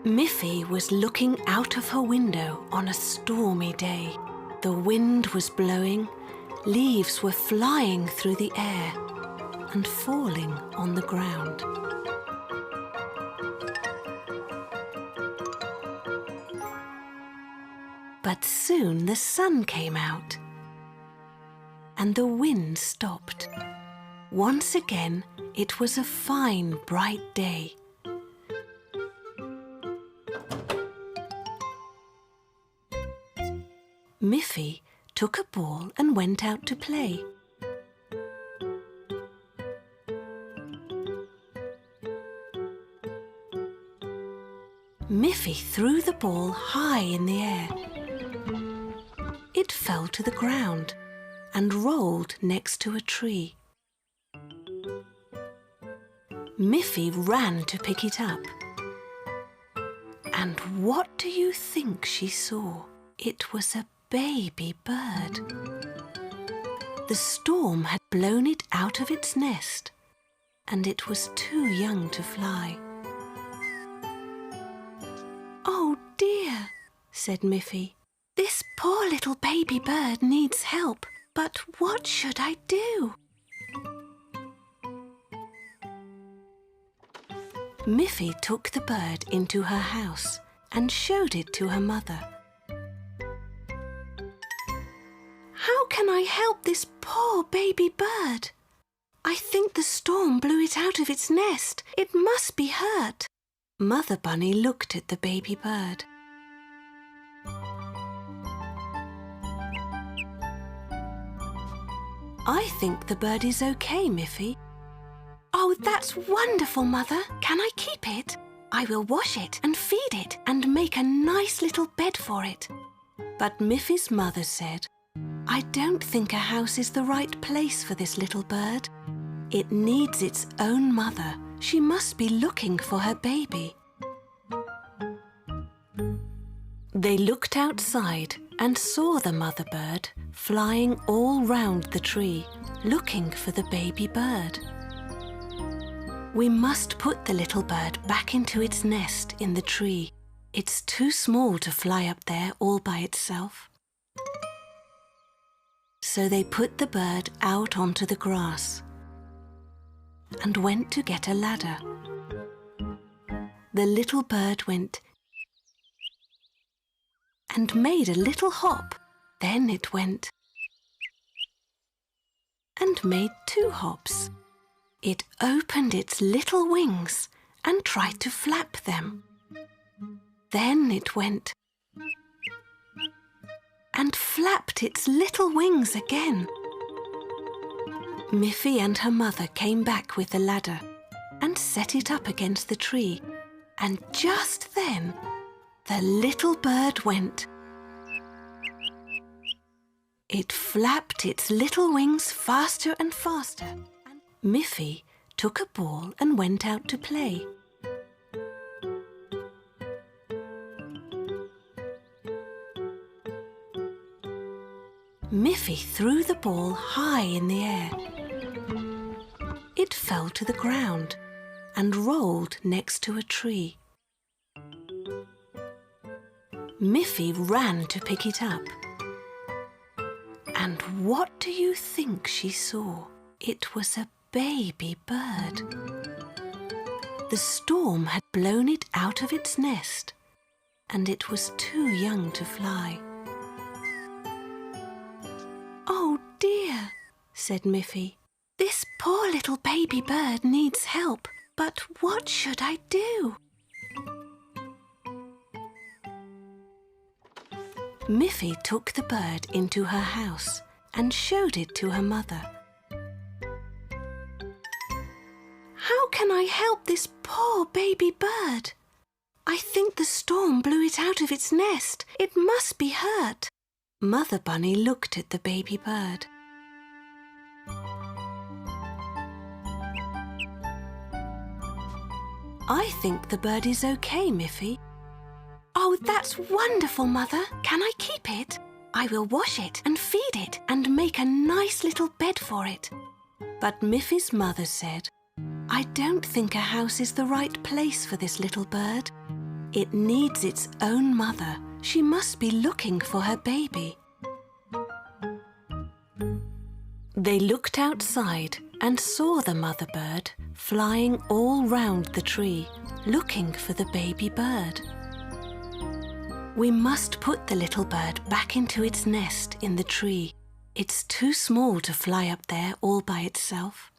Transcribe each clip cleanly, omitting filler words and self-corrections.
Miffy was looking out of her window on a stormy day. The wind was blowing, leaves were flying through the air and falling on the ground. But soon the sun came out and the wind stopped. Once again, it was a fine, bright day. Miffy took a ball and went out to play. Miffy threw the ball high in the air. It fell to the ground and rolled next to a tree. Miffy ran to pick it up. And what do you think she saw? It was a baby bird. The storm had blown it out of its nest, and it was too young to fly. "Oh dear," said Miffy. "This poor little baby bird needs help, but what should I do?" Miffy took the bird into her house and showed it to her mother. "How can I help this poor baby bird? I think the storm blew it out of its nest. It must be hurt." Mother Bunny looked at the baby bird. "I think the bird is okay, Miffy." "Oh, that's wonderful, Mother. Can I keep it? I will wash it and feed it and make a nice little bed for it." But Miffy's mother said, "I don't think a house is the right place for this little bird. It needs its own mother. She must be looking for her baby." They looked outside and saw the mother bird flying all round the tree, looking for the baby bird. "We must put the little bird back into its nest in the tree. It's too small to fly up there all by itself." So they put the bird out onto the grass and went to get a ladder. The little bird went and made a little hop. Then it went and made 2 hops. It opened its little wings and tried to flap them. Then it went and flapped its little wings again. Miffy and her mother came back with the ladder and set it up against the tree. And just then, the little bird went. It flapped its little wings faster and faster. Miffy took a ball and went out to play. Miffy threw the ball high in the air. It fell to the ground and rolled next to a tree. Miffy ran to pick it up. And what do you think she saw? It was a baby bird. The storm had blown it out of its nest, and it was too young to fly. "Oh dear," said Miffy. "This poor little baby bird needs help, but what should I do?" Miffy took the bird into her house and showed it to her mother. "How can I help this poor baby bird? I think the storm blew it out of its nest. It must be hurt." Mother Bunny looked at the baby bird. "I think the bird is okay, Miffy." "Oh, that's wonderful, Mother. Can I keep it? I will wash it and feed it and make a nice little bed for it." But Miffy's mother said, "I don't think a house is the right place for this little bird. It needs its own mother. She must be looking for her baby. They looked outside and saw the mother bird flying all round the tree, looking for the baby bird. We must put the little bird back into its nest in the tree. It's too small to fly up there all by itself.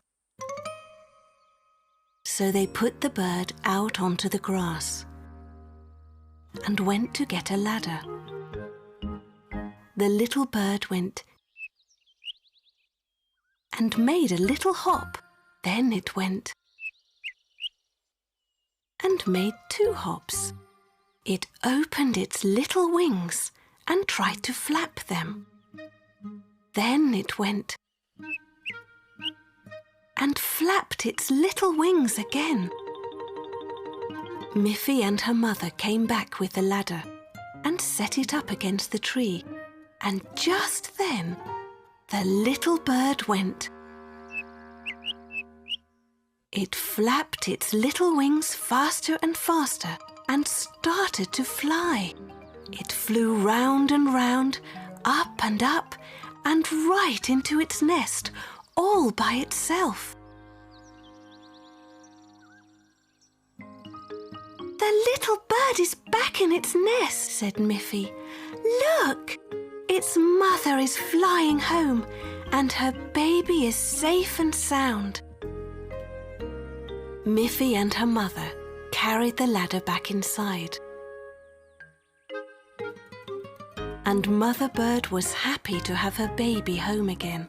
So they put the bird out onto the grass and went to get a ladder. The little bird went and made a little hop. Then it went and made 2 hops. It opened its little wings and tried to flap them. Then it went and flapped its little wings again. Miffy and her mother came back with the ladder and set it up against the tree, and just then the little bird went. It flapped its little wings faster and faster and started to fly. It flew round and round, up and up, and right into its nest, all by itself. The little bird is back in its nest, said Miffy. Look! Its mother is flying home, and her baby is safe and sound. Miffy and her mother carried the ladder back inside. And Mother Bird was happy to have her baby home again.